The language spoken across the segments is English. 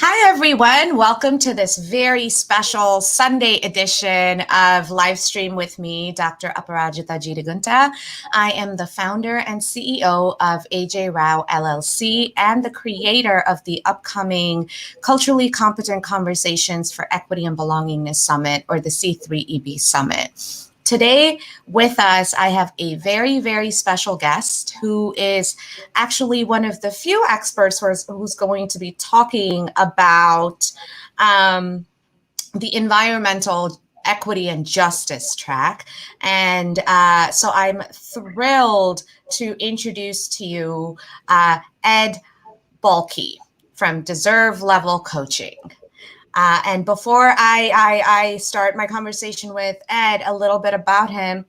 Hi, everyone. Welcome to this very special Sunday edition of Livestream with me, Dr. Aparajita Jeedigunta. I am the founder and CEO of AJ Rao LLC and the creator of the upcoming Culturally Competent Conversations for Equity and Belongingness Summit, or the C3EB Summit. Today with us, I have a very, very special guest who is actually one of the few experts who's going to be talking about the environmental equity and justice track. And so I'm thrilled to introduce to you Ed Bohlke from Deserve Level Coaching. And before I start my conversation with Ed, a little bit about him.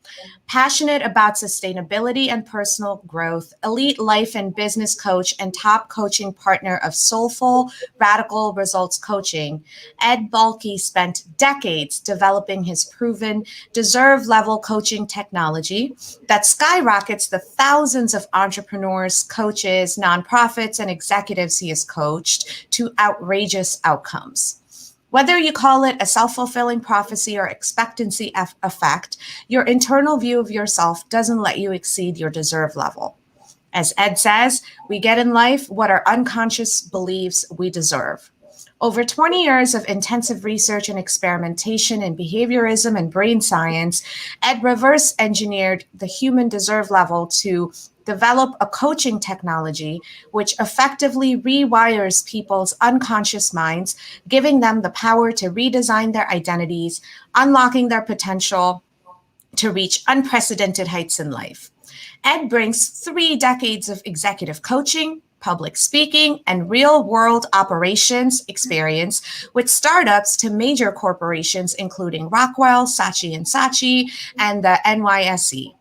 Passionate about sustainability and personal growth, elite life and business coach, and top coaching partner of Soulful Radical Results Coaching, Ed Bohlke spent decades developing his proven Deserve level coaching technology that skyrockets the thousands of entrepreneurs, coaches, nonprofits, and executives he has coached to outrageous outcomes. Whether you call it a self-fulfilling prophecy or expectancy effect, your internal view of yourself doesn't let you exceed your deserve level. As Ed says, we get in life what our unconscious believes we deserve. Over 20 years of intensive research and experimentation in behaviorism and brain science, Ed reverse engineered the human deserve level to develop a coaching technology which effectively rewires people's unconscious minds, giving them the power to redesign their identities, unlocking their potential to reach unprecedented heights in life. Ed brings 3 decades of executive coaching, public speaking, and real-world operations experience with startups to major corporations, including Rockwell, Saatchi & Saatchi, and the NYSE.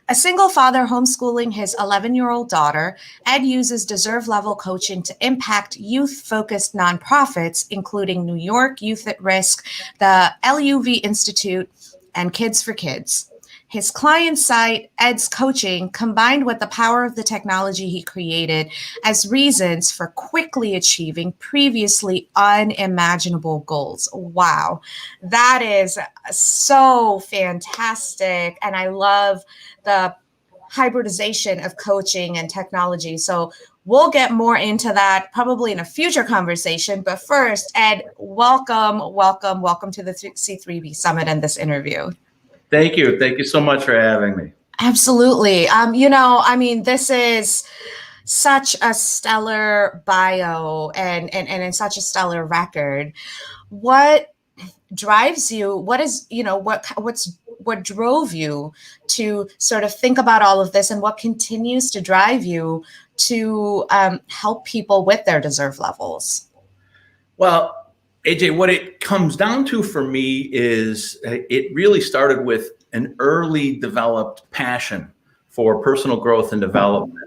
A single father homeschooling his 11-year-old daughter, Ed uses Deserve level coaching to impact youth-focused nonprofits, including New York Youth at Risk, the LUV Institute, and Kids for Kids. His client site, Ed's coaching, combined with the power of the technology he created as reasons for quickly achieving previously unimaginable goals. Wow, that is so fantastic. And I love the hybridization of coaching and technology. So we'll get more into that probably in a future conversation. But first, Ed, welcome to the C3EB Summit and this interview. Thank you. Thank you so much for having me. Absolutely. This is such a stellar bio and such a stellar record. What drives you? What drove you to sort of think about all of this, and what continues to drive you to help people with their deserve levels? Well, AJ, what it comes down to for me is it really started with an early developed passion for personal growth and development.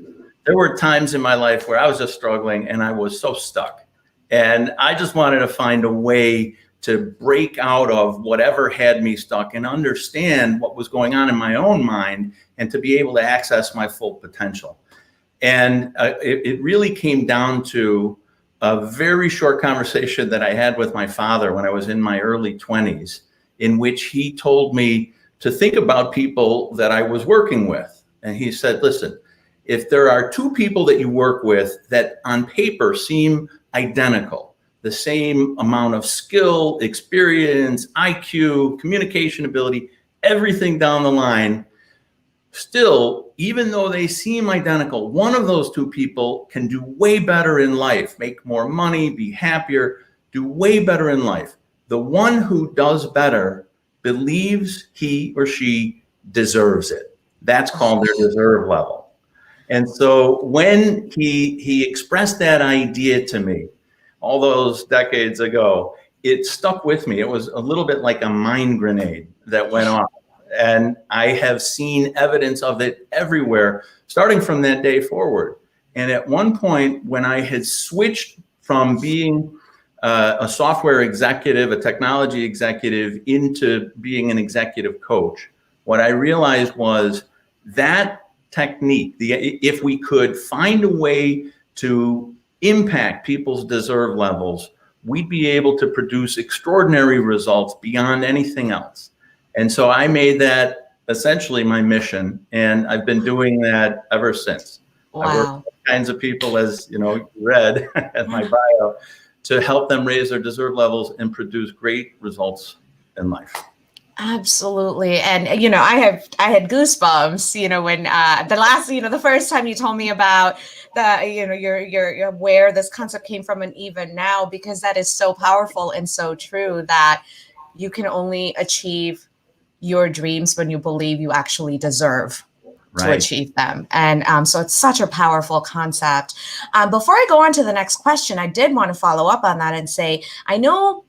There were times in my life where I was just struggling and I was so stuck. And I just wanted to find a way to break out of whatever had me stuck and understand what was going on in my own mind and to be able to access my full potential. And it really came down to a very short conversation that I had with my father when I was in my early 20s, in which he told me to think about people that I was working with. And he said, listen, if there are 2 people that you work with that on paper seem identical, the same amount of skill, experience, IQ, communication ability, everything down the line, still, even though they seem identical, one of those 2 people can do way better in life, make more money, be happier, do way better in life. The one who does better believes he or she deserves it. That's called their deserve level. And so when he expressed that idea to me all those decades ago, it stuck with me. It was a little bit like a mind grenade that went off. And I have seen evidence of it everywhere, starting from that day forward. And at one point, when I had switched from being a software executive, a technology executive, into being an executive coach, what I realized was that technique, if we could find a way to impact people's deserve levels we'd be able to produce extraordinary results beyond anything else. And so I made that essentially my mission, and I've been doing that ever since. Wow. I work with all kinds of people, as you read at my bio, to help them raise their deserve levels and produce great results in life. Absolutely. And, I had goosebumps, when the first time you told me about you're where this concept came from, and even now, because that is so powerful and so true that you can only achieve your dreams when you believe you actually deserve to achieve them. And so it's such a powerful concept. Before I go on to the next question, I did want to follow up on that and say, I know,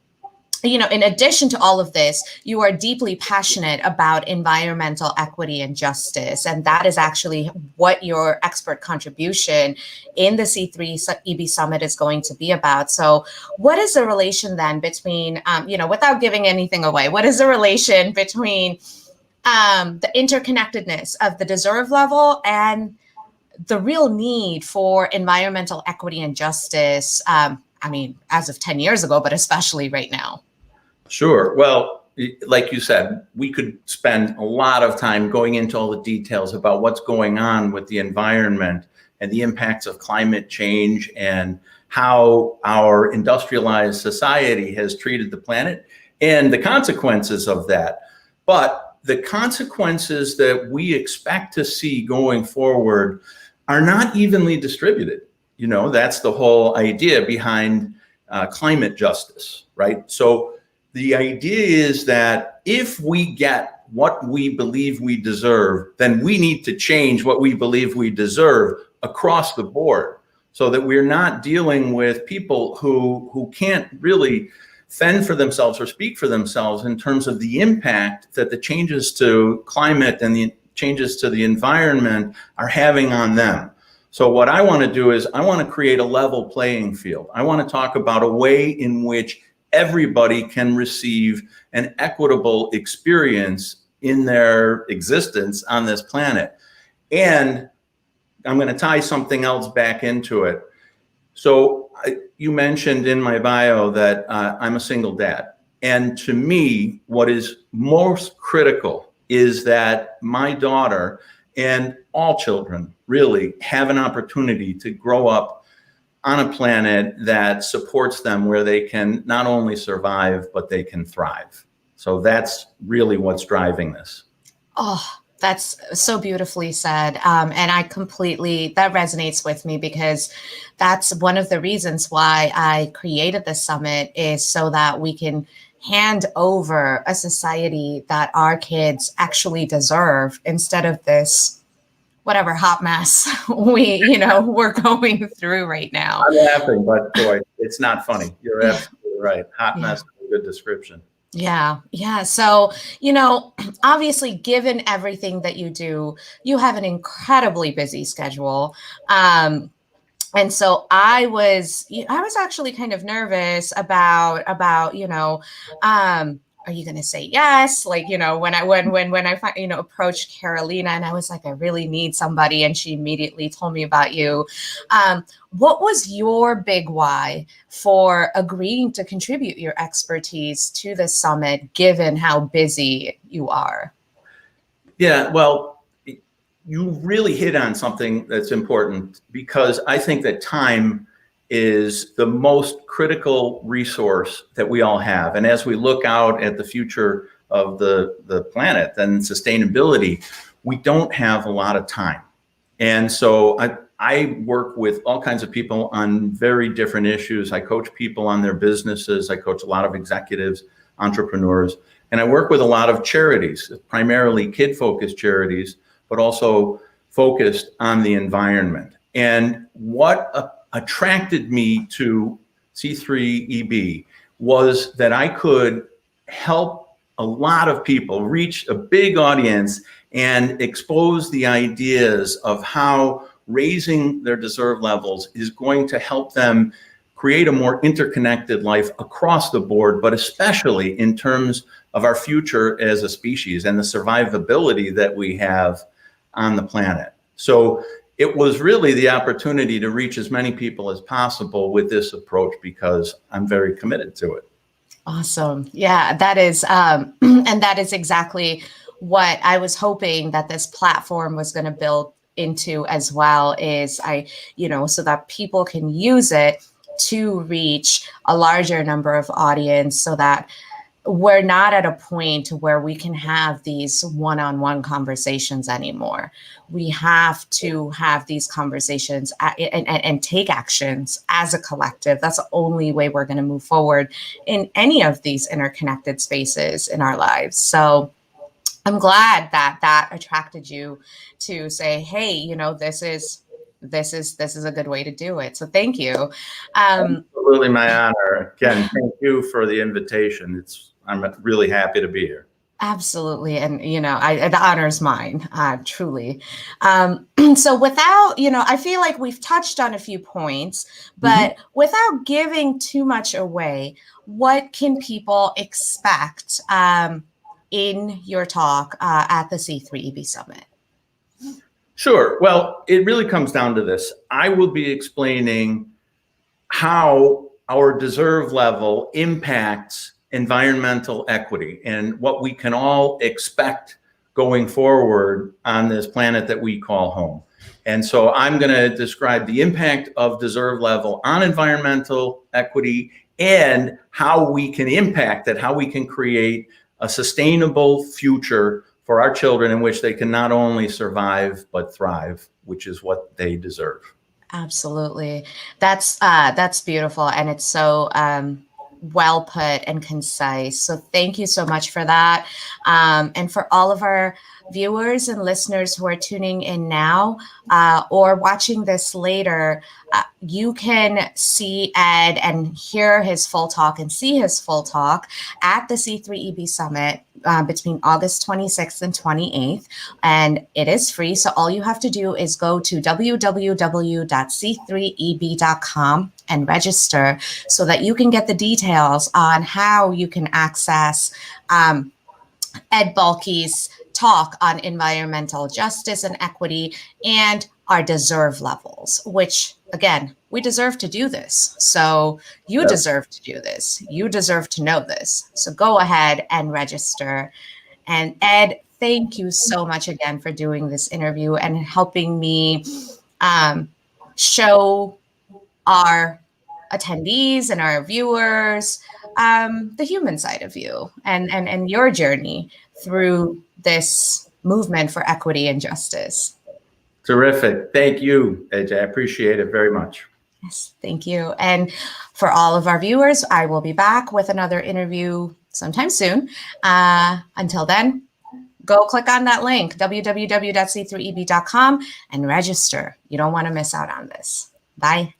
in addition to all of this, you are deeply passionate about environmental equity and justice. And that is actually what your expert contribution in the C3EB Summit is going to be about. So what is the relation then between, without giving anything away, what is the relation between the interconnectedness of the deserve level and the real need for environmental equity and justice? As of 10 years ago, but especially right now. Sure. Well, like you said, we could spend a lot of time going into all the details about what's going on with the environment and the impacts of climate change and how our industrialized society has treated the planet and the consequences of that. But the consequences that we expect to see going forward are not evenly distributed. That's the whole idea behind climate justice, right? So the idea is that if we get what we believe we deserve, then we need to change what we believe we deserve across the board, so that we're not dealing with people who can't really fend for themselves or speak for themselves in terms of the impact that the changes to climate and the changes to the environment are having on them. So what I want to do is I want to create a level playing field. I want to talk about a way in which everybody can receive an equitable experience in their existence on this planet. And I'm going to tie something else back into it. So you mentioned in my bio that I'm a single dad. And to me, what is most critical is that my daughter and all children really have an opportunity to grow up on a planet that supports them, where they can not only survive, but they can thrive. So that's really what's driving this. Oh, that's so beautifully said. And that resonates with me, because that's one of the reasons why I created this summit, is so that we can hand over a society that our kids actually deserve, instead of this whatever hot mess we're going through right now. I'm laughing, but boy, it's not funny. You're absolutely right. Hot mess is a good description. Yeah. So, obviously, given everything that you do, you have an incredibly busy schedule. And so I was actually kind of nervous about, are you going to say yes? Like, when I approached Carolina, and I was like, I really need somebody. And she immediately told me about you. What was your big why for agreeing to contribute your expertise to the summit, given how busy you are? Yeah, well, you really hit on something that's important, because I think that time is the most critical resource that we all have. And as we look out at the future of the planet and sustainability, we don't have a lot of time. And so I work with all kinds of people on very different issues. I coach people on their businesses. I coach a lot of executives, entrepreneurs, and I work with a lot of charities, primarily kid-focused charities, but also focused on the environment. And what attracted me to C3EB was that I could help a lot of people reach a big audience and expose the ideas of how raising their deserve levels is going to help them create a more interconnected life across the board, but especially in terms of our future as a species and the survivability that we have on the planet. So it was really the opportunity to reach as many people as possible with this approach because I'm very committed to it. Awesome. Yeah, that is, and that is exactly what I was hoping that this platform was going to build into as well, is so that people can use it to reach a larger number of audience, so that we're not at a point where we can have these one-on-one conversations anymore. We have to have these conversations and take actions as a collective. That's the only way we're going to move forward in any of these interconnected spaces in our lives. So I'm glad that attracted you to say, hey, this is a good way to do it. So thank you. Absolutely my honor. Again, thank you for the invitation. I'm really happy to be here. Absolutely. And, the honor is mine, truly. So without, I feel like we've touched on a few points, but without giving too much away, what can people expect in your talk at the C3EB Summit? Sure. Well, it really comes down to this. I will be explaining how our deserve level impacts environmental equity and what we can all expect going forward on this planet that we call home. And so I'm going to describe the impact of deserve level on environmental equity and how we can impact it, how we can create a sustainable future for our children in which they can not only survive, but thrive, which is what they deserve. Absolutely. That's beautiful. And it's so well put and concise. So thank you so much for that. And for all of our viewers and listeners who are tuning in now or watching this later, you can see Ed and hear his full talk and see his full talk at the C3EB Summit between August 26th and 28th. And it is free. So all you have to do is go to www.c3eb.com and register so that you can get the details on how you can access Ed Bohlke's talk on environmental justice and equity and our deserve levels, which, again, we deserve to do this. So you deserve to do this. You deserve to know this. So go ahead and register. And Ed, thank you so much again for doing this interview and helping me show our attendees and our viewers the human side of you and your journey through this movement for equity and justice. Terrific. Thank you, AJ. I appreciate it very much. Yes, thank you. And for all of our viewers, I will be back with another interview sometime soon. Until then, go click on that link, www.c3eb.com, and register. You don't want to miss out on this. Bye.